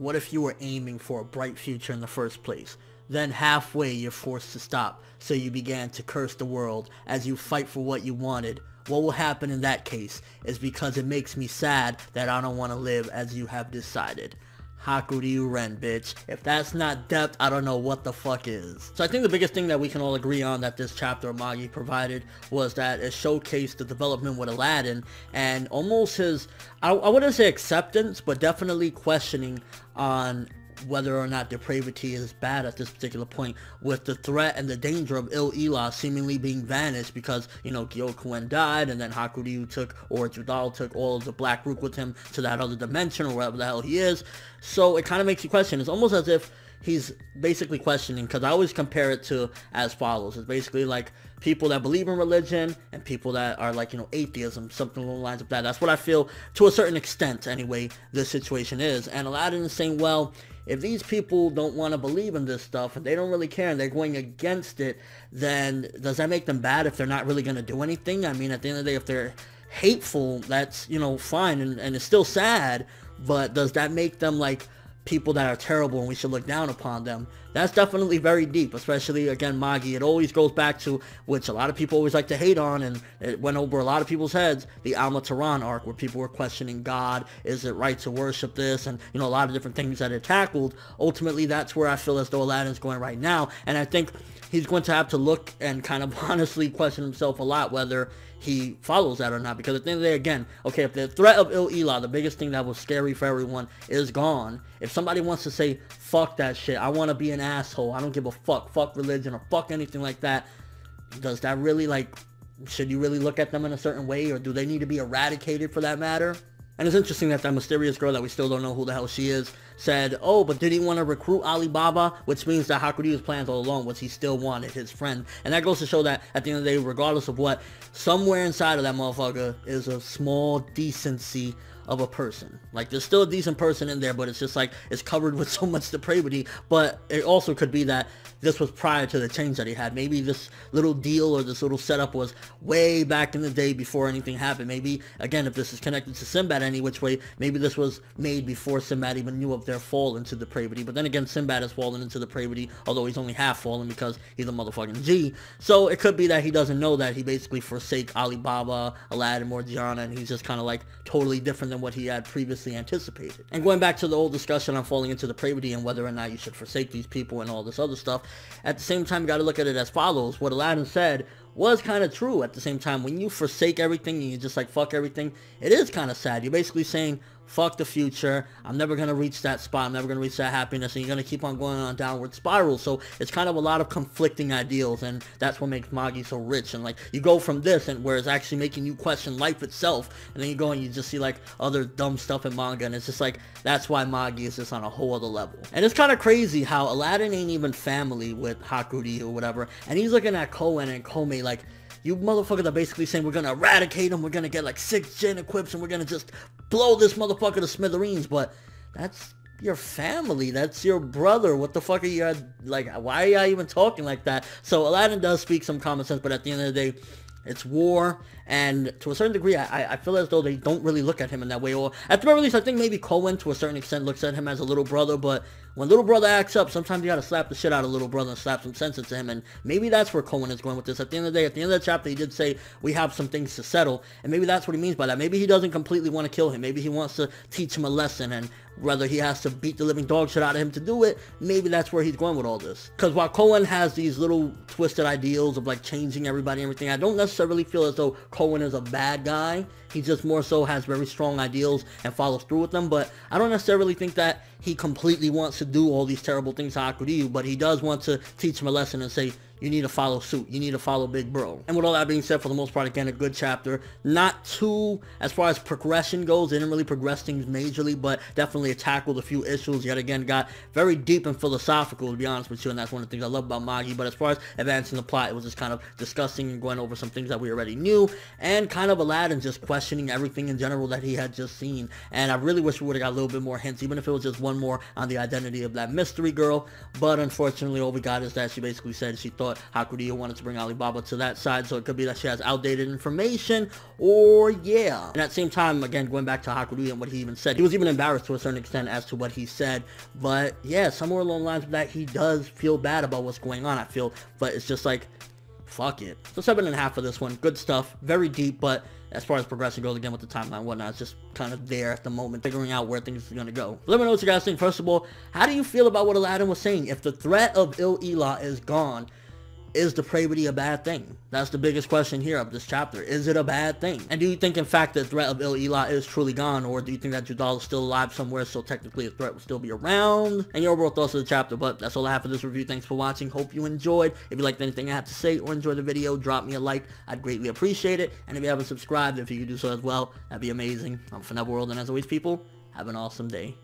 What if you were aiming for a bright future in the first place? Then halfway you're forced to stop, so you began to curse the world as you fight for what you wanted. What will happen in that case is because it makes me sad that I don't want to live as you have decided. Hakuryuu Ren, bitch. If that's not depth, I don't know what the fuck is. So I think the biggest thing that we can all agree on that this chapter of Magi provided was that it showcased the development with Aladdin and almost his, I wouldn't say acceptance, but definitely questioning on whether or not depravity is bad at this particular point, with the threat and the danger of Il-Elah seemingly being vanished because, you know, Kouen died, and then Hakuryuu took, or Judal took all of the Black Rook with him to that other dimension, or wherever the hell he is. So it kind of makes you question. It's almost as if he's basically questioning, because I always compare it to as follows. It's basically like people that believe in religion and people that are like, you know, atheism, something along the lines of that. That's what I feel, to a certain extent anyway, this situation is. And Aladdin is saying, well, if these people don't want to believe in this stuff and they don't really care and they're going against it, then does that make them bad if they're not really going to do anything? I mean, at the end of the day, if they're hateful, that's, you know, fine, and it's still sad, but does that make them like people that are terrible and we should look down upon them? That's definitely very deep, especially, again, Magi. It always goes back to, which a lot of people always like to hate on, and it went over a lot of people's heads, the Alma-Tehran arc, where people were questioning God. Is it right to worship this? And, you know, a lot of different things that it tackled. Ultimately, that's where I feel as though Aladdin's going right now, and I think he's going to have to look and kind of honestly question himself a lot whether he follows that or not, because at the end of the day, again, okay, if the threat of Il-Elah, the biggest thing that was scary for everyone, is gone, if somebody wants to say, fuck that shit, I want to be an asshole, I don't give a fuck religion, or fuck anything like that, does that really, like, should you really look at them in a certain way, or do they need to be eradicated for that matter? And it's interesting that that mysterious girl that we still don't know who the hell she is said, oh, but did he want to recruit Alibaba? Which means that Hakuryuu's plans all along was he still wanted his friend. And that goes to show that at the end of the day, regardless of what, somewhere inside of that motherfucker is a small decency of a person. Like, there's still a decent person in there, but it's just like, it's covered with so much depravity. But it also could be that this was prior to the change that he had. Maybe this little deal or this little setup was way back in the day before anything happened. Maybe, again, if this is connected to Sinbad any which way, maybe this was made before Sinbad even knew of their fall into depravity. But then again, Sinbad has fallen into depravity, although he's only half fallen because he's a motherfucking G. So it could be that he doesn't know that he basically forsake Alibaba, Aladdin, Morgiana, and he's just kind of like totally different than what he had previously anticipated. And going back to the old discussion on falling into depravity and whether or not you should forsake these people and all this other stuff, at the same time, you got to look at it as follows. What Aladdin said was kind of true. At the same time, when you forsake everything and you just like fuck everything, it is kind of sad. You're basically saying, fuck the future, I'm never going to reach that spot, I'm never going to reach that happiness, and you're going to keep on going on a downward spiral. So it's kind of a lot of conflicting ideals, and that's what makes Magi so rich. And like, you go from this, and where it's actually making you question life itself, and then you go and you just see like other dumb stuff in manga, and it's just like, that's why Magi is just on a whole other level. And it's kind of crazy how Aladdin ain't even family with Hakuryuu or whatever, and he's looking at Kouen and Koumei like, you motherfuckers are basically saying we're gonna eradicate him, we're gonna get like 6 gen equips, and we're gonna just blow this motherfucker to smithereens. But that's your family, that's your brother. What the fuck are you, like, why are y'all even talking like that? So Aladdin does speak some common sense, but at the end of the day, it's war, and to a certain degree, I feel as though they don't really look at him in that way. Or at the very least, I think maybe Kouen, to a certain extent, looks at him as a little brother, but when little brother acts up, sometimes you gotta slap the shit out of little brother and slap some sense into him, and maybe that's where Kouen is going with this. At the end of the day, at the end of the chapter, he did say, we have some things to settle, and maybe that's what he means by that. Maybe he doesn't completely want to kill him. Maybe he wants to teach him a lesson, and whether he has to beat the living dog shit out of him to do it, maybe that's where he's going with all this. Because while Kouen has these little twisted ideals of like changing everybody and everything, I don't necessarily feel as though Kouen is a bad guy. He just more so has very strong ideals and follows through with them, but I don't necessarily think that he completely wants to do all these terrible things to Hakuryuu, but he does want to teach him a lesson and say, you need to follow suit. You need to follow big bro. And with all that being said, for the most part, again, a good chapter. Not too, as far as progression goes, they didn't really progress things majorly, but definitely tackled a few issues. Yet again, got very deep and philosophical, to be honest with you, and that's one of the things I love about Magi. But as far as advancing the plot, it was just kind of discussing and going over some things that we already knew, and kind of Aladdin just questioning everything in general that he had just seen. And I really wish we would have got a little bit more hints, even if it was just one more on the identity of that mystery girl, but unfortunately all we got is that she basically said she thought Hakuryuu wanted to bring Alibaba to that side, so it could be that she has outdated information, or yeah. And at the same time, again, going back to Hakuryuu and what he even said, he was even embarrassed to a certain extent as to what he said, but yeah, somewhere along the lines of that, he does feel bad about what's going on, I feel, but it's just like, fuck it. So 7.5 for this one. Good stuff. Very deep, but as far as progression goes, again, with the timeline and whatnot, it's just kind of there at the moment, figuring out where things are going to go. Let me know what you guys think. First of all, how do you feel about what Aladdin was saying? If the threat of Il-Elah is gone, is depravity a bad thing? That's the biggest question here of this chapter. Is it a bad thing? And do you think, in fact, the threat of Il-Elah is truly gone, or do you think that Judal is still alive somewhere, so technically a threat will still be around? And your overall thoughts of the chapter. But that's all I have for this review. Thanks for watching. Hope you enjoyed. If you liked anything I had to say or enjoyed the video, drop me a like. I'd greatly appreciate it. And if you haven't subscribed, if you could do so as well, that'd be amazing. I'm ForneverWorld, and as always, people, have an awesome day.